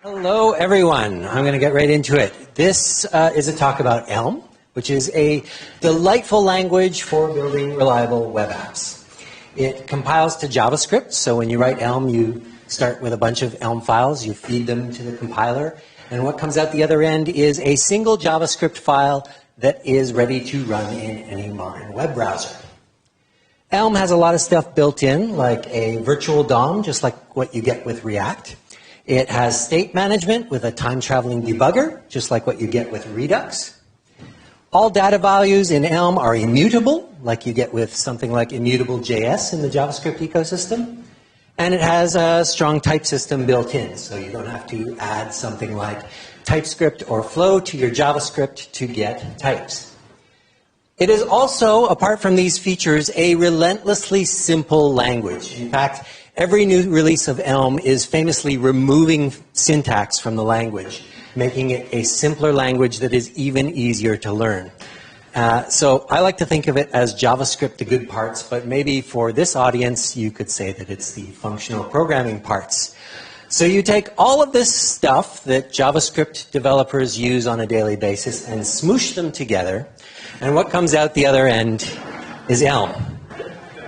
Hello, everyone. I'm going to get right into it. This is a talk about Elm, which is a delightful language for building reliable web apps. It compiles to JavaScript, so when you write Elm, you start with a bunch of Elm files, you feed them to the compiler, and what comes out the other end is a single JavaScript file that is ready to run in any modern web browser. Elm has a lot of stuff built in, like a virtual DOM, just like what you get with React. It has state management with a time-traveling debugger, just like what you get with Redux. All data values in Elm are immutable, like you get with something like immutable.js in the JavaScript ecosystem. And it has a strong type system built in, so you don't have to add something like TypeScript or Flow to your JavaScript to get types. It is also, apart from these features, a relentlessly simple language. In fact, every new release of Elm is famously removing syntax from the language, making it a simpler language that is even easier to learn. So I like to think of it as JavaScript, the good parts, but maybe for this audience, you could say that it's the functional programming parts. So you take all of this stuff that JavaScript developers use on a daily basis and smoosh them together, and what comes out the other end is Elm.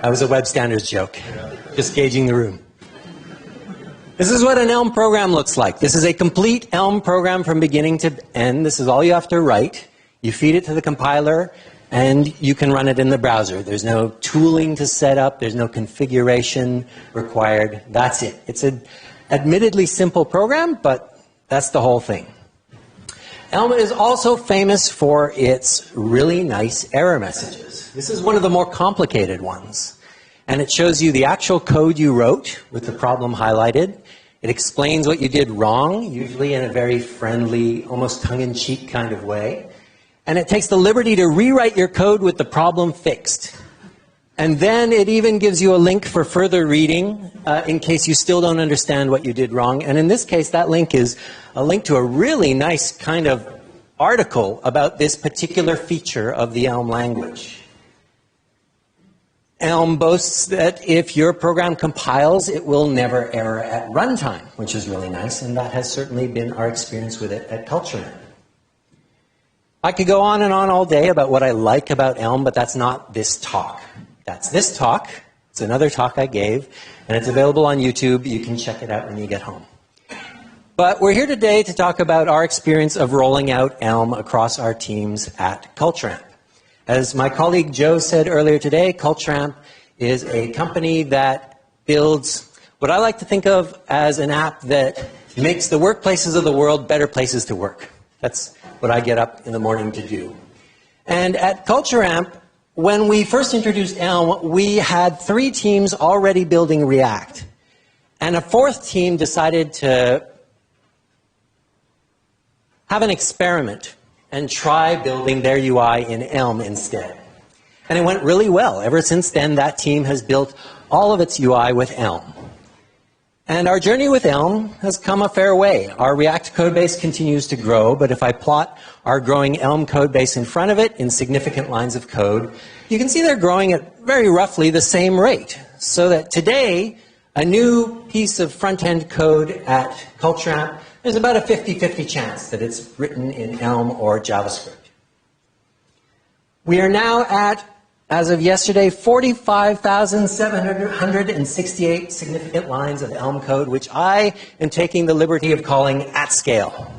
That was a web standards joke. Just gauging the room. This is what an Elm program looks like. This is a complete Elm program from beginning to end. This is all you have to write. You feed it to the compiler, and you can run it in the browser. There's no tooling to set up. There's no configuration required. That's it. It's an admittedly simple program, but that's the whole thing. Elm is also famous for its really nice error messages. This is one of the more complicated ones. And it shows you the actual code you wrote with the problem highlighted. It explains what you did wrong, usually in a very friendly, almost tongue-in-cheek kind of way. And it takes the liberty to rewrite your code with the problem fixed. And then it even gives you a link for further reading in case you still don't understand what you did wrong. And in this case, that link is a link to a really nice kind of article about this particular feature of the Elm language. Elm boasts that if your program compiles, it will never error at runtime, which is really nice, and that has certainly been our experience with it at CultureNet. I could go on and on all day about what I like about Elm, but that's not this talk. That's this talk. It's another talk I gave, and it's available on YouTube. You can check it out when you get home. But we're here today to talk about our experience of rolling out Elm across our teams at CultureAmp. As my colleague Joe said earlier today, CultureAmp is a company that builds what I like to think of as an app that makes the workplaces of the world better places to work. That's what I get up in the morning to do. And at CultureAmp, when we first introduced Elm, we had 3 teams already building React. And a 4th team decided to have an experiment and try building their UI in Elm instead. And it went really well. Ever since then, that team has built all of its UI with Elm. And our journey with Elm has come a fair way. Our React codebase continues to grow, but if I plot our growing Elm codebase in front of it in significant lines of code, you can see they're growing at very roughly the same rate. So that today, a new piece of front-end code at CultureAmp, there's about a 50-50 chance that it's written in Elm or JavaScript. We are now at, as of yesterday, 45,768 significant lines of Elm code, which I am taking the liberty of calling at scale.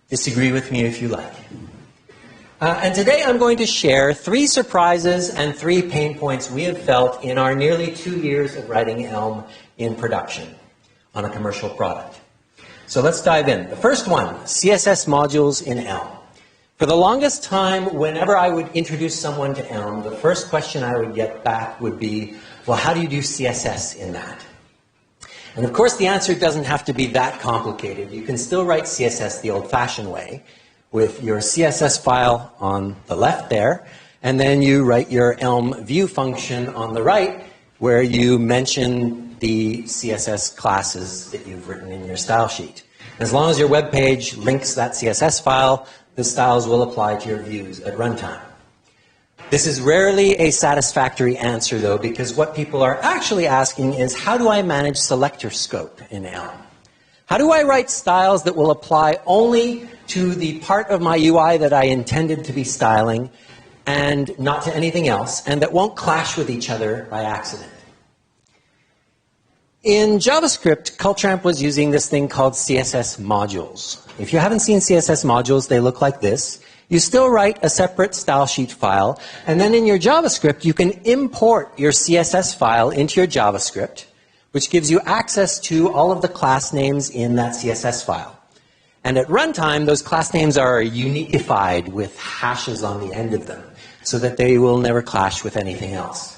Disagree with me if you like. And today I'm going to share 3 surprises and 3 pain points we have felt in our nearly 2 years of writing Elm in production on a commercial product. So let's dive in. The first one, CSS modules in Elm. For the longest time, whenever I would introduce someone to Elm, the first question I would get back would be, well, how do you do CSS in that? And of course, the answer doesn't have to be that complicated. You can still write CSS the old-fashioned way with your CSS file on the left there, and then you write your Elm view function on the right where you mention the CSS classes that you've written in your style sheet. As long as your web page links that CSS file, the styles will apply to your views at runtime. This is rarely a satisfactory answer, though, because what people are actually asking is, how do I manage selector scope in Elm? How do I write styles that will apply only to the part of my UI that I intended to be styling and not to anything else, and that won't clash with each other by accident? In JavaScript, CultureAmp was using this thing called CSS Modules. If you haven't seen CSS Modules, they look like this. You still write a separate style sheet file, and then in your JavaScript, you can import your CSS file into your JavaScript, which gives you access to all of the class names in that CSS file. And at runtime, those class names are unified with hashes on the end of them, so that they will never clash with anything else.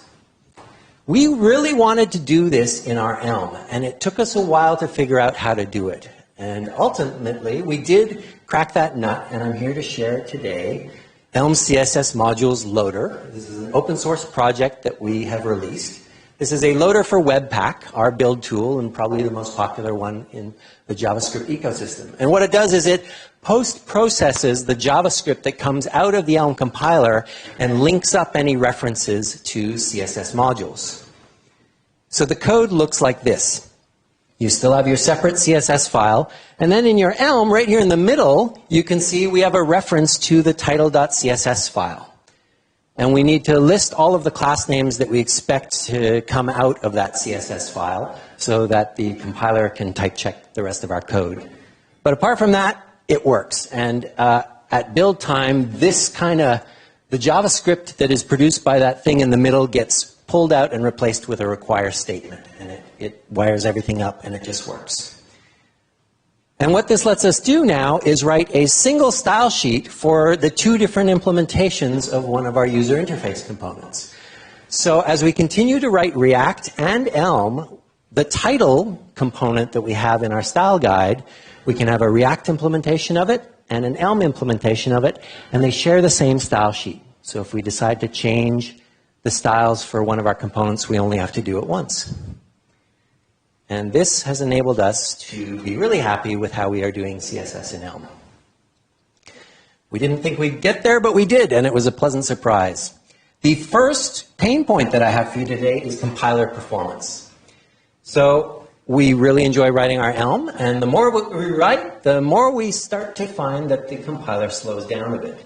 We really wanted to do this in our Elm, and it took us a while to figure out how to do it. And ultimately, we did crack that nut, and I'm here to share it today. Elm CSS Modules Loader. This is an open source project that we have released. This is a loader for Webpack, our build tool, and probably the most popular one in the JavaScript ecosystem. And what it does is it post-processes the JavaScript that comes out of the Elm compiler and links up any references to CSS modules. So the code looks like this. You still have your separate CSS file, and then in your Elm, right here in the middle, you can see we have a reference to the title.css file. And we need to list all of the class names that we expect to come out of that CSS file so that the compiler can type check the rest of our code. But apart from that, it works. And at build time, the JavaScript that is produced by that thing in the middle gets pulled out and replaced with a require statement. And it wires everything up, and it just works. And what this lets us do now is write a single style sheet for the two different implementations of one of our user interface components. So as we continue to write React and Elm, the title component that we have in our style guide, we can have a React implementation of it and an Elm implementation of it, and they share the same style sheet. So if we decide to change the styles for one of our components, we only have to do it once. And this has enabled us to be really happy with how we are doing CSS in Elm. We didn't think we'd get there, but we did, and it was a pleasant surprise. The first pain point that I have for you today is compiler performance. So we really enjoy writing our Elm, and the more we write, the more we start to find that the compiler slows down a bit.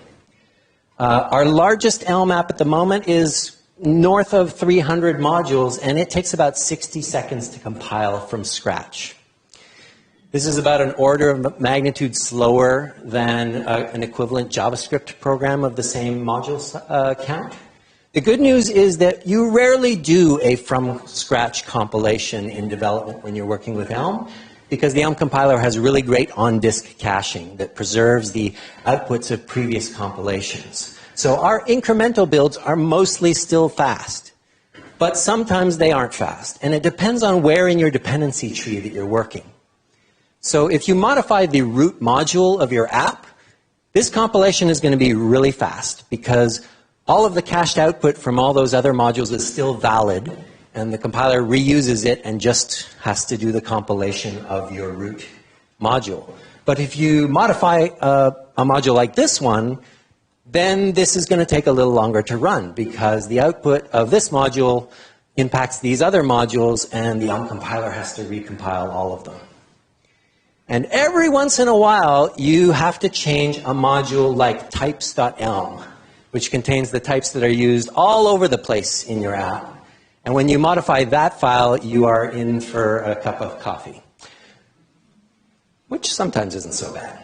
Our largest Elm app at the moment is north of 300 modules, and it takes about 60 seconds to compile from scratch. This is about an order of magnitude slower than an equivalent JavaScript program of the same module count. The good news is that you rarely do a from-scratch compilation in development when you're working with Elm, because the Elm compiler has really great on-disk caching that preserves the outputs of previous compilations. So our incremental builds are mostly still fast, but sometimes they aren't fast, and it depends on where in your dependency tree that you're working. So if you modify the root module of your app, this compilation is going to be really fast because all of the cached output from all those other modules is still valid, and the compiler reuses it and just has to do the compilation of your root module. But if you modify a module like this one, then this is going to take a little longer to run because the output of this module impacts these other modules, and the Elm compiler has to recompile all of them. And every once in a while, you have to change a module like types.elm, which contains the types that are used all over the place in your app. And when you modify that file, you are in for a cup of coffee, which sometimes isn't so bad.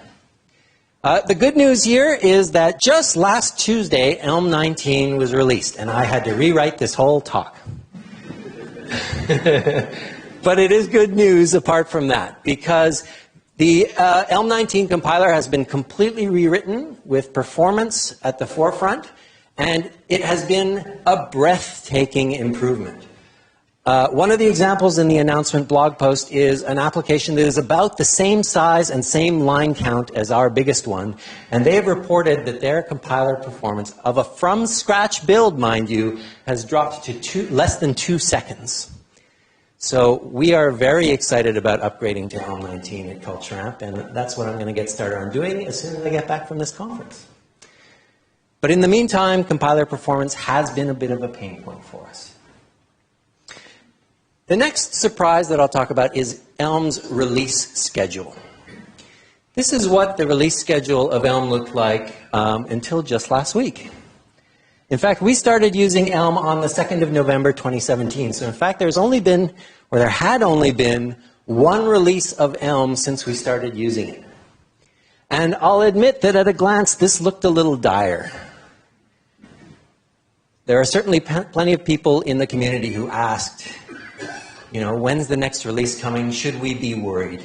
The good news here is that just last Tuesday, Elm 19 was released, and I had to rewrite this whole talk. But it is good news apart from that, because the Elm 19 compiler has been completely rewritten with performance at the forefront, and it has been a breathtaking improvement. One of the examples in the announcement blog post is an application that is about the same size and same line count as our biggest one, and they have reported that their compiler performance of a from-scratch build, mind you, has dropped to less than 2 seconds. So we are very excited about upgrading to Elm 19 at CultureAmp, and that's what I'm going to get started on doing as soon as I get back from this conference. But in the meantime, compiler performance has been a bit of a pain point for us. The next surprise that I'll talk about is Elm's release schedule. This is what the release schedule of Elm looked like until just last week. In fact, we started using Elm on the 2nd of November 2017. So in fact, there had only been one release of Elm since we started using it. And I'll admit that at a glance, this looked a little dire. There are certainly plenty of people in the community who asked, when's the next release coming? Should we be worried?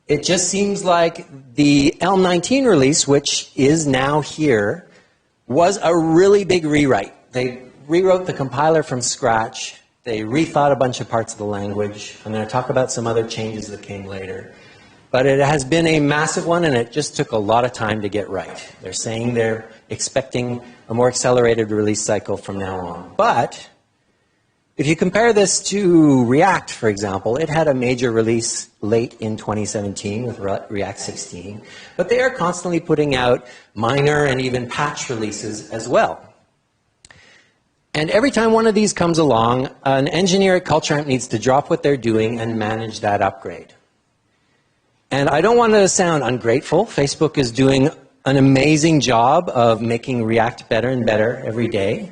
It just seems like the Elm 19 release, which is now here, was a really big rewrite. They rewrote the compiler from scratch. They rethought a bunch of parts of the language. I'm going to talk about some other changes that came later. But it has been a massive one, and it just took a lot of time to get right. They're saying they're expecting a more accelerated release cycle from now on. But if you compare this to React, for example, it had a major release late in 2017 with React 16. But they are constantly putting out minor and even patch releases as well. And every time one of these comes along, an engineer at CultureAmp needs to drop what they're doing and manage that upgrade. And I don't want to sound ungrateful. Facebook is doing an amazing job of making React better and better every day.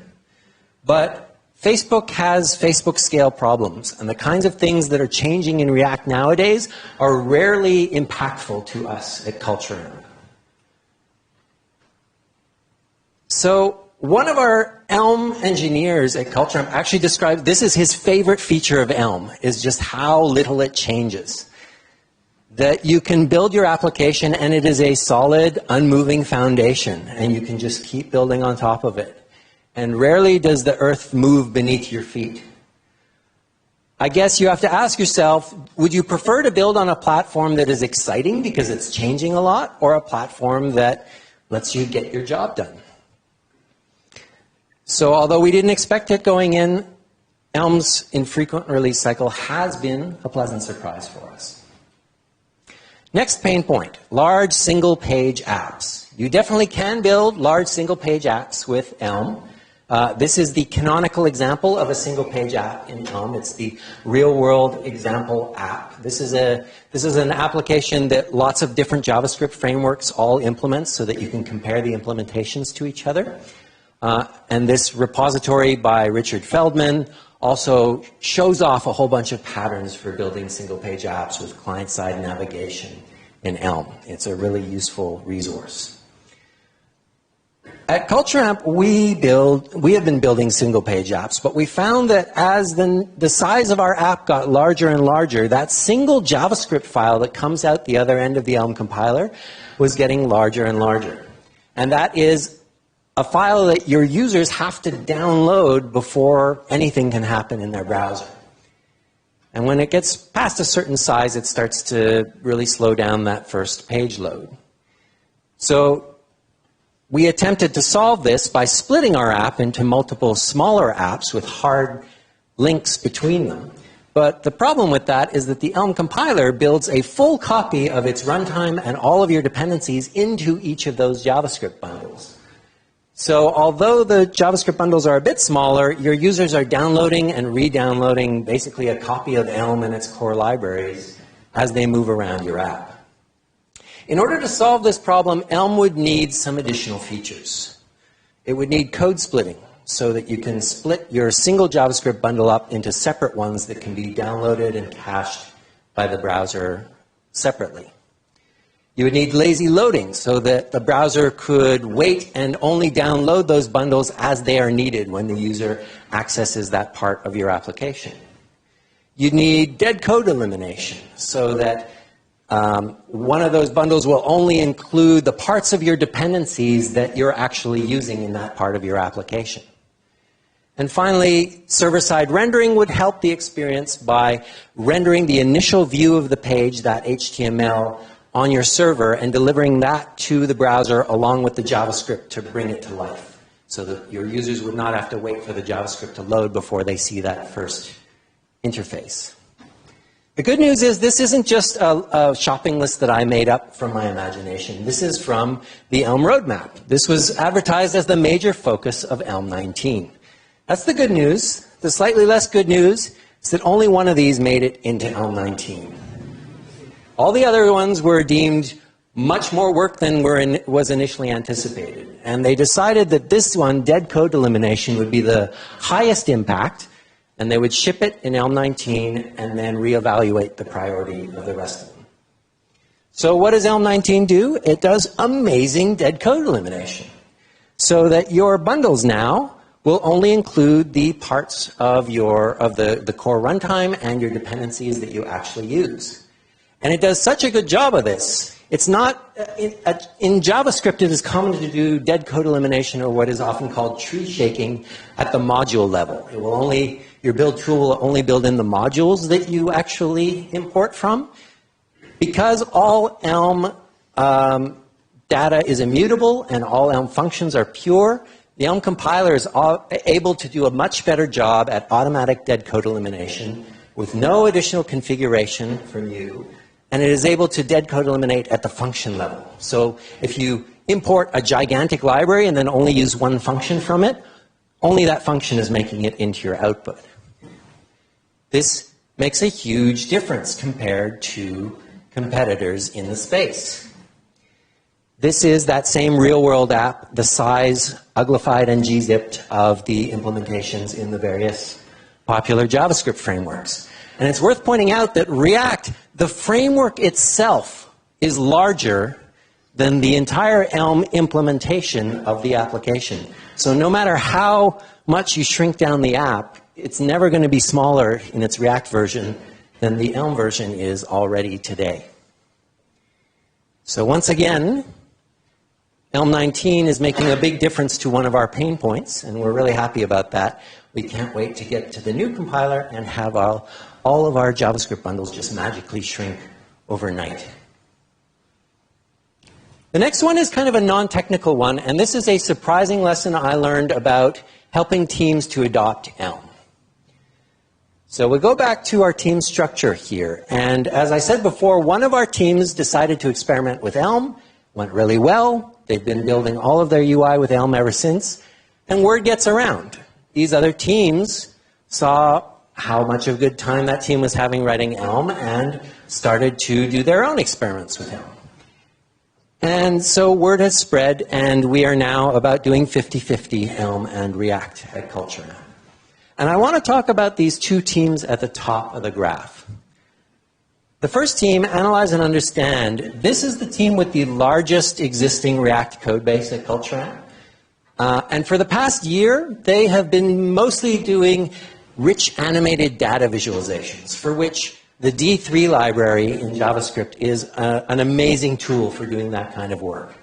But Facebook has Facebook scale problems, and the kinds of things that are changing in React nowadays are rarely impactful to us at CultureAmp. So one of our Elm engineers at CultureAmp actually described this as his favorite feature of Elm, is just how little it changes. That you can build your application and it is a solid, unmoving foundation, and you can just keep building on top of it. And rarely does the earth move beneath your feet. I guess you have to ask yourself, would you prefer to build on a platform that is exciting because it's changing a lot, or a platform that lets you get your job done? So although we didn't expect it going in, Elm's infrequent release cycle has been a pleasant surprise for us. Next pain point, large single-page apps. You definitely can build large single-page apps with Elm. This is the canonical example of a single-page app in Elm. It's the real-world example app. This is an application that lots of different JavaScript frameworks all implement so that you can compare the implementations to each other. And this repository by Richard Feldman also shows off a whole bunch of patterns for building single-page apps with client-side navigation in Elm. It's a really useful resource. At CultureAmp, we have been building single-page apps, but we found that as the size of our app got larger and larger, that single JavaScript file that comes out the other end of the Elm compiler was getting larger and larger. And that is a file that your users have to download before anything can happen in their browser. And when it gets past a certain size, it starts to really slow down that first page load. So we attempted to solve this by splitting our app into multiple smaller apps with hard links between them. But the problem with that is that the Elm compiler builds a full copy of its runtime and all of your dependencies into each of those JavaScript bundles. So although the JavaScript bundles are a bit smaller, your users are downloading and re-downloading basically a copy of Elm and its core libraries as they move around your app. In order to solve this problem, Elm would need some additional features. It would need code splitting so that you can split your single JavaScript bundle up into separate ones that can be downloaded and cached by the browser separately. You would need lazy loading so that the browser could wait and only download those bundles as they are needed when the user accesses that part of your application. You'd need dead code elimination so that one of those bundles will only include the parts of your dependencies that you're actually using in that part of your application. And finally, server-side rendering would help the experience by rendering the initial view of the page, that HTML, on your server and delivering that to the browser along with the JavaScript to bring it to life so that your users would not have to wait for the JavaScript to load before they see that first interface. The good news is this isn't just a shopping list that I made up from my imagination. This is from the Elm roadmap. This was advertised as the major focus of Elm 19. That's the good news. The slightly less good news is that only one of these made it into Elm 19. All the other ones were deemed much more work than was initially anticipated. And they decided that this one, dead code elimination, would be the highest impact, and they would ship it in Elm 19 and then reevaluate the priority of the rest of them. So what does Elm 19 do? It does amazing dead code elimination, so that your bundles now will only include the parts of the core runtime and your dependencies that you actually use. And it does such a good job of this. It's not, in JavaScript, it is common to do dead code elimination, or what is often called tree shaking, at the module level. It will only, your build tool will only build in the modules that you actually import from. Because all Elm data is immutable and all Elm functions are pure, the Elm compiler is able to do a much better job at automatic dead code elimination with no additional configuration from you. And it is able to dead code eliminate at the function level. So if you import a gigantic library and then only use one function from it, only that function is making it into your output. This makes a huge difference compared to competitors in the space. This is that same real-world app, the size, uglified, and gzipped of the implementations in the various popular JavaScript frameworks. And it's worth pointing out that React, the framework itself, is larger than the entire Elm implementation of the application. So no matter how much you shrink down the app, it's never going to be smaller in its React version than the Elm version is already today. So once again, Elm 19 is making a big difference to one of our pain points, and we're really happy about that. We can't wait to get to the new compiler and have all of our JavaScript bundles just magically shrink overnight. The next one is kind of a non-technical one, and this is a surprising lesson I learned about helping teams to adopt Elm. So we go back to our team structure here, and as I said before, one of our teams decided to experiment with Elm, went really well. They've been building all of their UI with Elm ever since, and word gets around. These other teams saw how much of a good time that team was having writing Elm and started to do their own experiments with Elm. And so word has spread, and we are now about doing 50-50 Elm and React at Culture now. And I want to talk about these two teams at the top of the graph. The first team, Analyze and Understand, this is the team with the largest existing React code base at Culture. And for the past year, they have been mostly doing rich animated data visualizations, for which the D3 library in JavaScript is an amazing tool for doing that kind of work.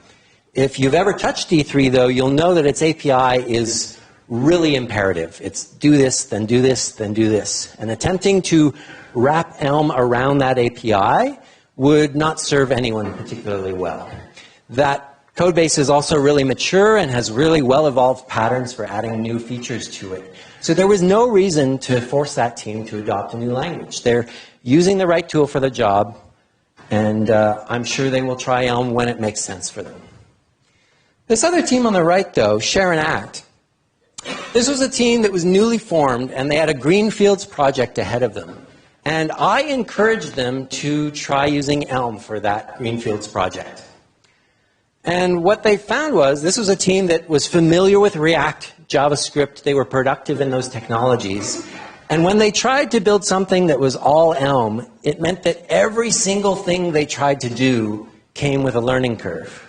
If you've ever touched D3, though, you'll know that its API is really imperative. It's do this, then do this, then do this. And attempting to wrap Elm around that API would not serve anyone particularly well. That code base is also really mature and has really well-evolved patterns for adding new features to it. So there was no reason to force that team to adopt a new language. They're using the right tool for the job, and I'm sure they will try Elm when it makes sense for them. This other team on the right, though, Share and Act, this was a team that was newly formed, and they had a Greenfields project ahead of them. And I encouraged them to try using Elm for that Greenfields project. And what they found was this was a team that was familiar with React, JavaScript. They were productive in those technologies. And when they tried to build something that was all Elm, it meant that every single thing they tried to do came with a learning curve.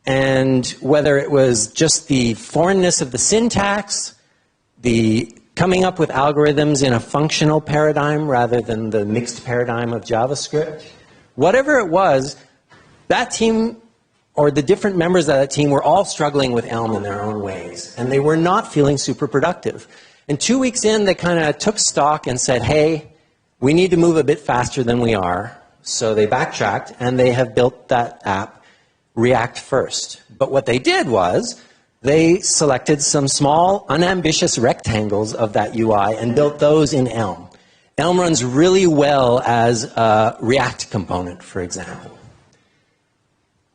And whether it was just the foreignness of the syntax, the coming up with algorithms in a functional paradigm rather than the mixed paradigm of JavaScript, whatever it was, that team, or the different members of that team, were all struggling with Elm in their own ways, and they were not feeling super productive. And 2 weeks in, they kind of took stock and said, hey, we need to move a bit faster than we are. So they backtracked, and they have built that app React first. But what they did was they selected some small, unambitious rectangles of that UI and built those in Elm. Elm runs really well as a React component, for example.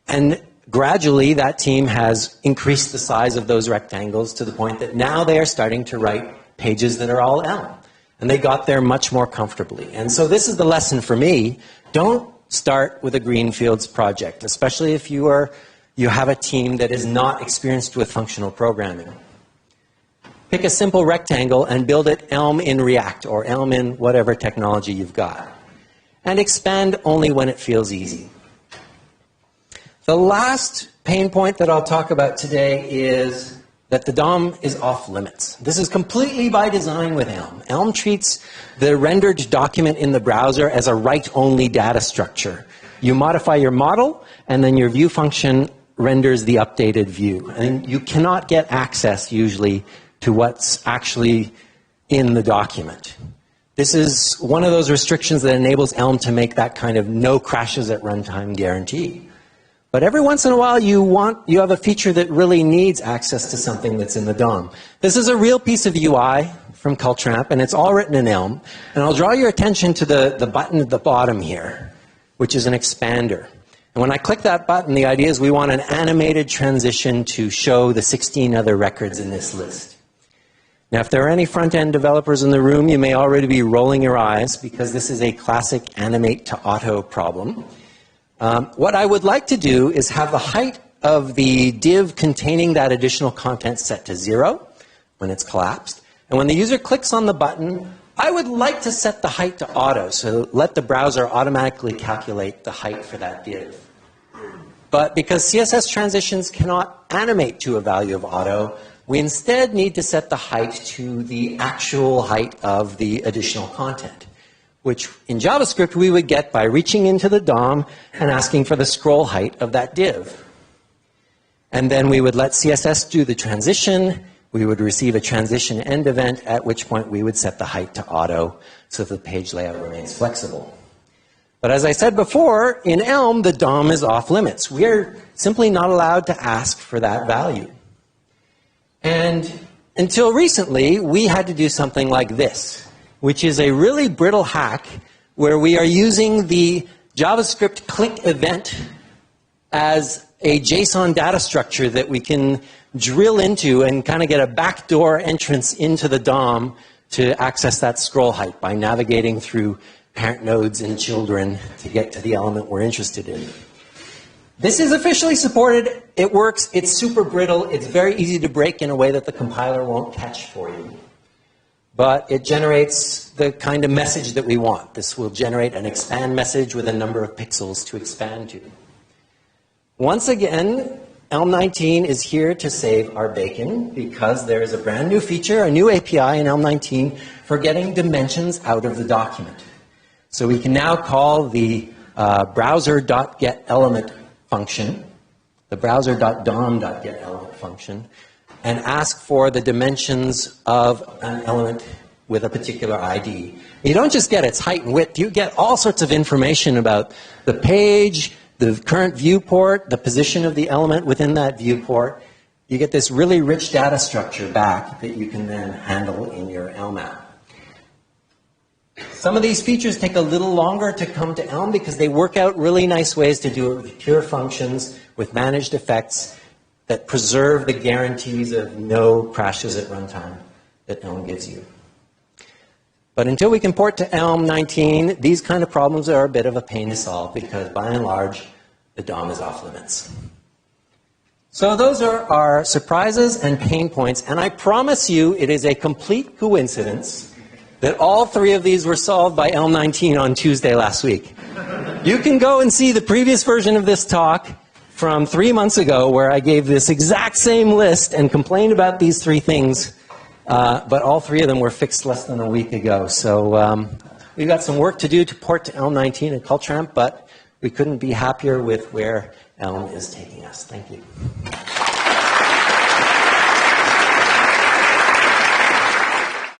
And gradually, that team has increased the size of those rectangles to the point that now they are starting to write pages that are all Elm. And they got there much more comfortably. And so this is the lesson for me. Don't start with a greenfields project, especially if you have a team that is not experienced with functional programming. Pick a simple rectangle and build it Elm in React or Elm in whatever technology you've got. And expand only when it feels easy. The last pain point that I'll talk about today is that the DOM is off limits. This is completely by design with Elm. Elm treats the rendered document in the browser as a write-only data structure. You modify your model, and then your view function renders the updated view. And you cannot get access, usually, to what's actually in the document. This is one of those restrictions that enables Elm to make that kind of no crashes at runtime guarantee. But every once in a while, you have a feature that really needs access to something that's in the DOM. This is a real piece of UI from CultureAmp, and it's all written in Elm. And I'll draw your attention to the button at the bottom here, which is an expander. And when I click that button, the idea is we want an animated transition to show the 16 other records in this list. Now, if there are any front-end developers in the room, you may already be rolling your eyes, because this is a classic animate to auto problem. What I would like to do is have the height of the div containing that additional content set to 0 when it's collapsed. And when the user clicks on the button, I would like to set the height to auto, so let the browser automatically calculate the height for that div. But because CSS transitions cannot animate to a value of auto, we instead need to set the height to the actual height of the additional content, which in JavaScript we would get by reaching into the DOM and asking for the scroll height of that div. And then we would let CSS do the transition. We would receive a transition end event, at which point we would set the height to auto so that the page layout remains flexible. But as I said before, in Elm, the DOM is off limits. We're simply not allowed to ask for that value. And until recently, we had to do something like this, which is a really brittle hack where we are using the JavaScript click event as a JSON data structure that we can drill into and kind of get a backdoor entrance into the DOM to access that scroll height by navigating through parent nodes and children to get to the element we're interested in. This is officially supported. It works. It's super brittle. It's very easy to break in a way that the compiler won't catch for you. But it generates the kind of message that we want. This will generate an expand message with a number of pixels to expand to. Once again, Elm 19 is here to save our bacon because there is a brand new feature, a new API in Elm 19 for getting dimensions out of the document. So we can now call the browser.getElement function, the browser.dom.getElement function, and ask for the dimensions of an element with a particular ID. You don't just get its height and width, you get all sorts of information about the page, the current viewport, the position of the element within that viewport. You get this really rich data structure back that you can then handle in your Elm app. Some of these features take a little longer to come to Elm because they work out really nice ways to do it with pure functions, with managed effects, that preserve the guarantees of no crashes at runtime that Elm gives you. But until we can port to Elm 19, these kind of problems are a bit of a pain to solve because, by and large, the DOM is off limits. So those are our surprises and pain points, and I promise you it is a complete coincidence that all three of these were solved by Elm 19 on Tuesday last week. You can go and see the previous version of this talk from 3 months ago where I gave this exact same list and complained about these three things, but all three of them were fixed less than a week ago. So we've got some work to do to port to Elm 19 at CultureAmp, but we couldn't be happier with where Elm is taking us. Thank you.